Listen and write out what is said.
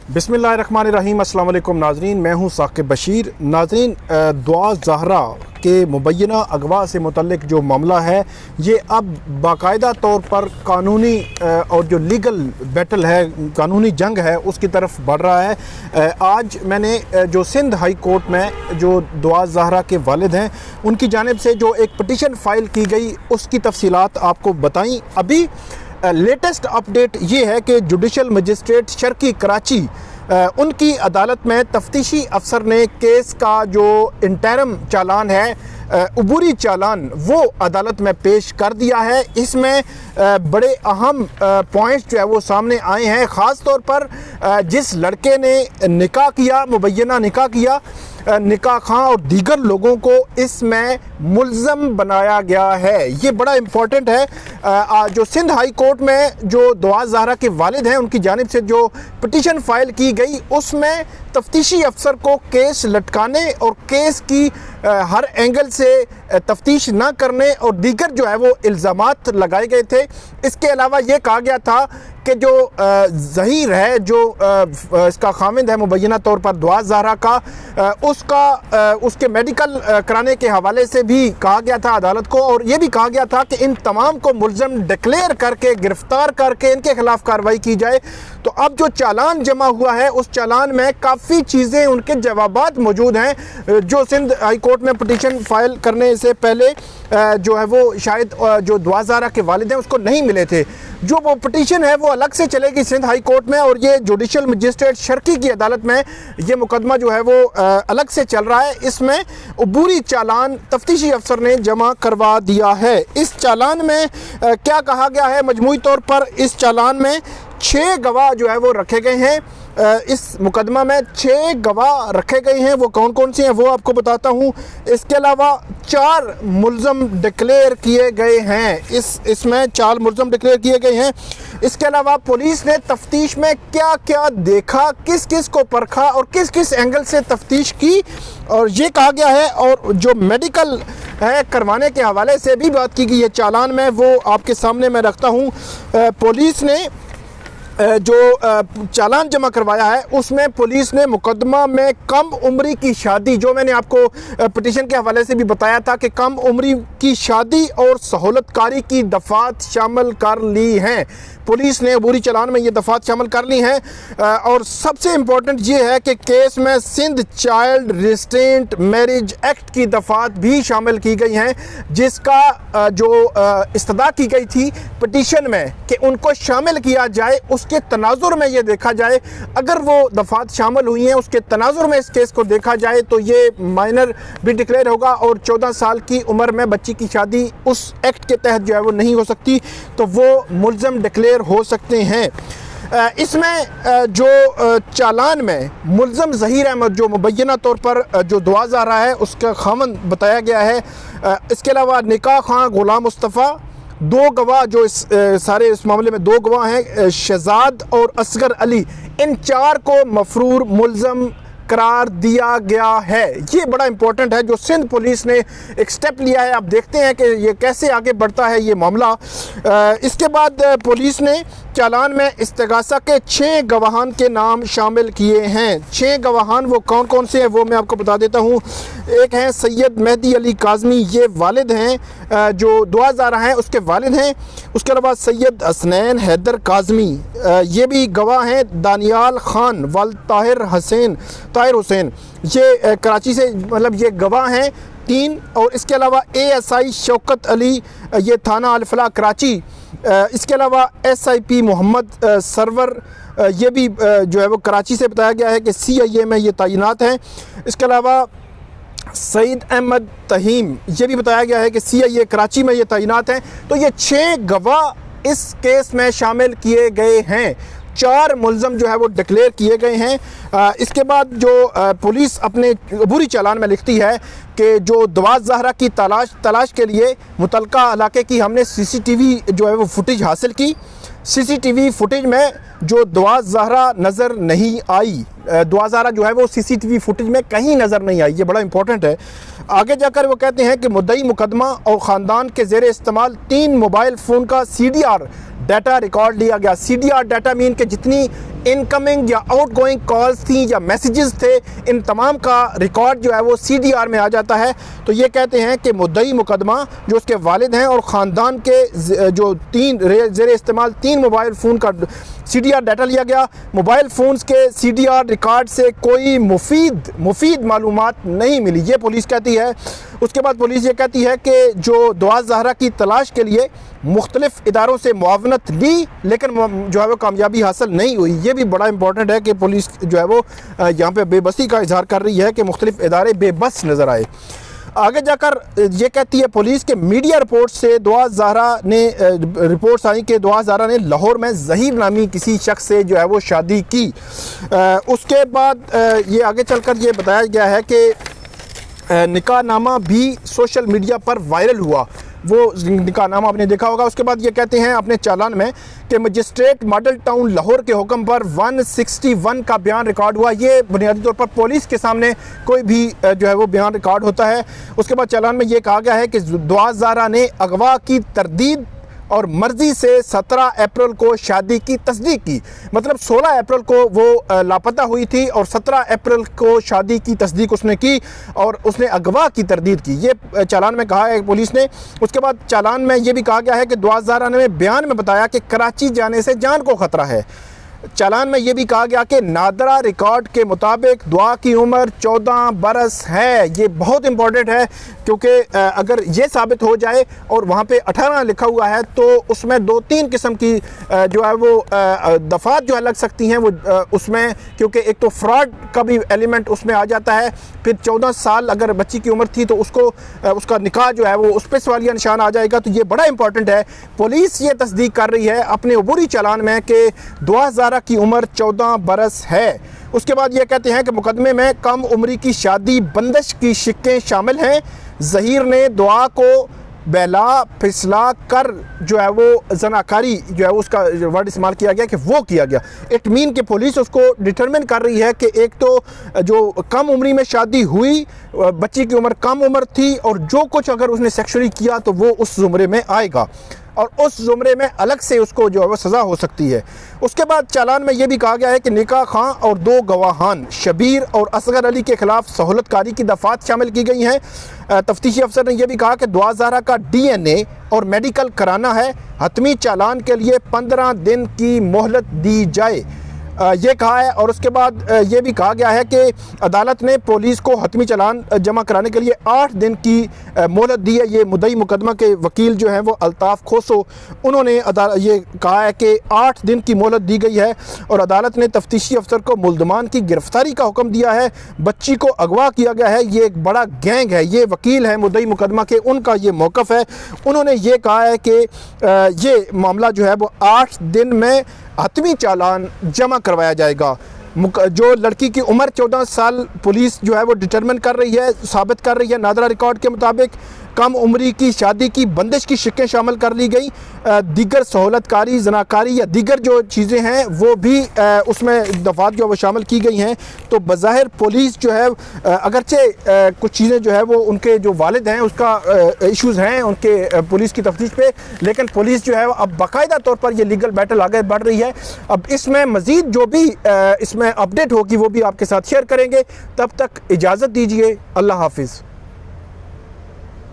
बिस्मिल्लाहिर्रहमानिर्रहीम। अस्सलाम वालेकुम नाज़रीन, मैं हूँ साकिब बशीर। नाज़रीन, दुआ ज़हरा के मुबैना अगवा से मुतल्लिक जो मामला है ये अब बाकायदा तौर पर कानूनी और जो लीगल बैटल है, कानूनी जंग है, उसकी तरफ बढ़ रहा है। आज मैंने जो सिंध हाई कोर्ट में जो दुआ ज़हरा के वालिद हैं उनकी जानिब से जो एक पटिशन फ़ाइल की गई उसकी तफसीलात आपको बताई। अभी लेटेस्ट अपडेट ये है कि जुडिशल मजिस्ट्रेट शर्की कराची उनकी अदालत में तफ्तीशी अफसर ने केस का जो इंटरम चालान है, अबूरी चालान, वो अदालत में पेश कर दिया है। इसमें बड़े अहम पॉइंट्स जो है वो सामने आए हैं। ख़ास तौर पर जिस लड़के ने निकाह किया, मुबैना निकाह किया, निकाह खां और दीगर लोगों को इसमें मुल्ज़म बनाया गया है। ये बड़ा इम्पोर्टेंट है। जो सिंध हाई कोर्ट में जो दुआ ज़हरा के वालिद हैं उनकी जानिब से जो पटिशन फ़ाइल की गई उसमें तफ्तीशी अफसर को केस लटकाने और केस की हर एंगल से तफ्तीश ना करने और दीगर जो है वो इल्ज़ामात लगाए गए थे। इसके अलावा ये कहा गया था कि जो ज़हीर है, जो इसका खामिंद है मुबैना तौर पर दुआ ज़हरा का, उसके मेडिकल कराने के हवाले से भी कहा गया था अदालत को, और ये भी कहा गया था कि इन तमाम को मुल्ज़म डिक्लेयर करके, गिरफ़्तार करके इनके ख़िलाफ़ कार्रवाई की जाए। तो अब जो चालान जमा हुआ है उस चालान में काफ़ी चीज़ें, उनके जवाबात मौजूद हैं जो सिंध हाई कोर्ट में पटिशन फ़ाइल करने से पहले जो है वो शायद जो दुआ ज़हरा के वालिद हैं उसको नहीं मिले थे। जो वो पटिशन है वो अलग से चलेगी सिंध हाई कोर्ट में, और ये जुडिशल मजिस्ट्रेट शर्की की अदालत में ये मुकदमा जो है वो अलग से चल रहा है। इसमें अबूरी चालान तफ्तीशी अफसर ने जमा करवा दिया है। इस चालान में क्या कहा गया है? मजमूई तौर पर इस चालान में 6 गवाह जो है वो रखे गए हैं। इस मुकदमा में 6 गवाह रखे गए हैं। वो कौन कौन से हैं वो आपको बताता हूँ। इसके अलावा 4 मुल्ज़म डिक्लेयर किए गए हैं। इसमें 4 मुल्ज़म डिक्लेयर किए गए हैं। इसके अलावा पुलिस ने तफ्तीश में क्या क्या देखा, किस किस को परखा और किस किस एंगल से तफ्तीश की, और ये कहा गया है। और जो मेडिकल है करवाने के हवाले से भी बात की गई है चालान में, वो आपके सामने मैं रखता हूँ। पुलिस ने जो चालान जमा करवाया है उसमें पुलिस ने मुकदमा में कम उम्री की शादी, जो मैंने आपको पटिशन के हवाले से भी बताया था कि कम उम्री की शादी और सहूलतकारी की दफ़ात शामिल कर ली हैं। पुलिस ने अबूरी चालान में ये दफ़ात शामिल कर ली हैं। और सबसे इम्पोर्टेंट ये है कि केस में Sindh child restraint marriage act की दफ़ात भी शामिल की गई हैं, जिसका जो इस्तदा की गई थी पटिशन में कि उनको शामिल किया जाए, उसके तनाजुर में ये देखा जाए, अगर वो दफ़ात शामिल हुई हैं उसके तनाजुर में इस केस को देखा जाए तो ये माइनर भी डिक्लेयर होगा और 14 साल की उम्र में बच्ची की शादी उस एक्ट के तहत जो है वो नहीं हो सकती, तो वो मुल्ज़म डिक्लेयर हो सकते हैं। इसमें जो चालान में मुल्ज़म ज़हीर अहमद जो मुबैना तौर पर जो दुआ ज़हरा है उसका खामन बताया गया है। इसके अलावा निकाह खां गुलाम मुस्तफ़ा, 2 गवाह जो इस मामले में 2 गवाह हैं, शहजाद और असगर अली, इन 4 को मफरूर मुल्ज़म करार दिया गया है। ये बड़ा इंपॉर्टेंट है जो सिंध पुलिस ने एक स्टेप लिया है। आप देखते हैं कि ये कैसे आगे बढ़ता है ये मामला। इसके बाद पुलिस ने चालान में इस्तिगासा के 6 गवाहान के नाम शामिल किए हैं। 6 गवाहान वो कौन कौन से हैं वो मैं आपको बता देता हूँ। एक हैं सैयद मेहदी अली काज़मी, ये वालिद हैं, जो दुआ ज़हरा हैं उसके वालिद हैं। उसके अलावा सैयद हसनैन हैदर काज़मी, ये भी गवाह हैं। दानियाल ख़ान वल ताहिर हुसैन, ये कराची से, मतलब ये गवाह हैं 3। और इसके अलावा ASI शौकत अली, ये थाना अल-फलाह कराची। इसके अलावा SIP मोहम्मद सरवर, ये भी जो है वो कराची से बताया गया है कि CIA में ये तैनात हैं। इसके अलावा सईद अहमद तहीम, ये भी बताया गया है कि CIA कराची में ये तैनात हैं। तो ये 6 गवाह इस केस में शामिल किए गए हैं। 4 मुल्ज़म जो है वो डिक्लेयर किए गए हैं। इसके बाद जो पुलिस अपने अबूरी चालान में लिखती है कि जो दुआ ज़हरा की तलाश के लिए मुतलका इलाके की हमने CCTV जो है वो फुटेज हासिल की। CCTV फुटेज में जो दुआ ज़हरा नज़र नहीं आई। दुआ ज़हरा जो है वो CCTV फुटेज में कहीं नज़र नहीं आई। ये बड़ा इंपॉर्टेंट है। आगे जाकर वो कहते हैं कि मुद्दई मुकदमा और ख़ानदान के ज़ेर इस्तेमाल 3 मोबाइल फ़ोन का CDR डाटा रिकॉर्ड लिया गया। CDR डाटा मीन के जितनी इनकमिंग या आउटगोइंग कॉल्स थी या मैसेजेस थे, इन तमाम का रिकॉर्ड जो है वो CDR में आ जाता है। तो ये कहते हैं कि मुद्दई मुकदमा जो उसके वालिद हैं और ख़ानदान के जो 3 ज़ेर इस्तेमाल 3 मोबाइल फ़ोन का CDR डाटा लिया गया। मोबाइल फ़ोन्स के CDR रिकॉर्ड से कोई मुफीद मालूमात नहीं मिली, ये पुलिस कहती है। उसके बाद पुलिस ये कहती है कि जो दुआ ज़हरा की तलाश के लिए मुख्तलिफ़ इदारों से मुआवनत ली, लेकिन जो है वो कामयाबी हासिल नहीं हुई। ये भी बड़ा इंपॉर्टेंट है कि पुलिस जो है वो यहाँ पे बेबसी का इजहार कर रही है कि मुख्तलिफ़ इदारे बेबस नज़र आए। आगे जाकर ये कहती है पुलिस के मीडिया रिपोर्ट से दुआ ज़हरा ने रिपोर्ट्स आई कि दुआ ज़हरा ने लाहौर में ज़हीर नामी किसी शख्स से जो है वो शादी की। उसके बाद ये आगे चलकर ये बताया गया है कि निकाहनामा भी सोशल मीडिया पर वायरल हुआ। वो निकाहनामा आपने देखा होगा। उसके बाद ये कहते हैं अपने चालान में कि मजिस्ट्रेट मॉडल टाउन लाहौर के हुक्म पर 161 का बयान रिकॉर्ड हुआ। ये बुनियादी तौर पर पुलिस के सामने कोई भी जो है वो बयान रिकॉर्ड होता है। उसके बाद चालान में ये कहा गया है कि दुआ ज़हरा ने अगवा की तरदीद और मर्ज़ी से 17 अप्रैल को शादी की तस्दीक की। मतलब 16 अप्रैल को वो लापता हुई थी और 17 अप्रैल को शादी की तस्दीक उसने की और उसने अगवा की तरदीद की। ये चालान में कहा है पुलिस ने। उसके बाद चालान में ये भी कहा गया है कि दुआ ज़हरा ने बयान में बताया कि कराची जाने से जान को ख़तरा है। चालान में ये भी कहा गया कि नादरा रिकॉर्ड के मुताबिक दुआ की उम्र 14 बरस है। ये बहुत इंपॉर्टेंट है क्योंकि अगर ये साबित हो जाए और वहाँ पे 18 लिखा हुआ है तो उसमें 2-3 किस्म की जो है वो दफ़ात जो है लग सकती हैं वो उसमें, क्योंकि एक तो फ्रॉड का भी एलिमेंट उसमें आ जाता है। फिर 14 साल अगर बच्ची की उम्र थी तो उसको उसका निकाह जो है वो उस पर सवालिया निशान आ जाएगा। तो ये बड़ा इंपॉर्टेंट है। पुलिस ये तस्दीक कर रही है अपने अबूरी चालान में कि दुआ ज़हरा की उम्र 14 बरस है। उसके बाद ये कहते हैं कि मुकदमे में कम उम्री की शादी बंदिश की शिक्कें शामिल हैं। ज़हीर ने दुआ को बहला फिसला कर जो है वो जनाकारी जो है उसका वर्ड इस्तेमाल किया गया कि वो किया गया। इट मीन कि पुलिस उसको डिटरमिन कर रही है कि एक तो जो कम उम्री में शादी हुई, बच्ची की उम्र कम उम्र थी और जो कुछ अगर उसने सेक्सुअली किया तो वो उस ज़ुमरे में आएगा और उस ज़ुमरे में अलग से उसको जो है वो सज़ा हो सकती है। उसके बाद चालान में ये भी कहा गया है कि निकाह खां और 2 गवाहान शबीर और असगर अली के ख़िलाफ़ सहूलतकारी की दफ़ात शामिल की गई हैं। तफ्तीशी अफसर ने यह भी कहा कि दुआ ज़हरा का DNA और मेडिकल कराना है। हतमी चालान के लिए 15 दिन की मोहलत दी जाए, ये कहा है। और उसके बाद ये भी कहा गया है कि अदालत ने पुलिस को हतमी चालान जमा कराने के लिए 8 दिन की मोहलत दी है। ये मुद्दई मुकदमा के वकील जो हैं वो अल्ताफ़ खोसो, उन्होंने ये कहा है कि 8 दिन की मोहलत दी गई है और अदालत ने तफ्तीशी अफसर को मुल्ज़मान की गिरफ्तारी का हुक्म दिया है। बच्ची को अगवा किया गया है। ये एक बड़ा गैंग है। ये वकील है मुद्दई मुकदमा के, उनका ये मौक़िफ़ है। उन्होंने ये कहा है कि ये मामला जो है वो 8 दिन में हतमी चालान जमा करवाया जाएगा। जो लड़की की उम्र 14 साल पुलिस जो है वो डिटरमिन कर रही है, साबित कर रही है। नादरा रिकॉर्ड के मुताबिक कम उम्री की शादी की बंदिश की शिक्कें शामिल कर ली गई। दीगर सहूलतकारी, जनाकारी या दीगर जो चीज़ें हैं वो भी उसमें दफ़ात जो वो शामिल की गई हैं। तो बज़ाहिर पुलिस जो है अगरचे कुछ चीज़ें जो है वो उनके जो वालिद हैं उसका इश्यूज़ हैं उनके पुलिस की तफ्तीश पे, लेकिन पुलिस जो है अब बाकायदा तौर पर ये लीगल बैटल आगे बढ़ रही है। अब इसमें मज़ीद जो भी इसमें अपडेट होगी वो भी आपके साथ शेयर करेंगे। तब तक इजाज़त दीजिए। अल्लाह हाफिज़।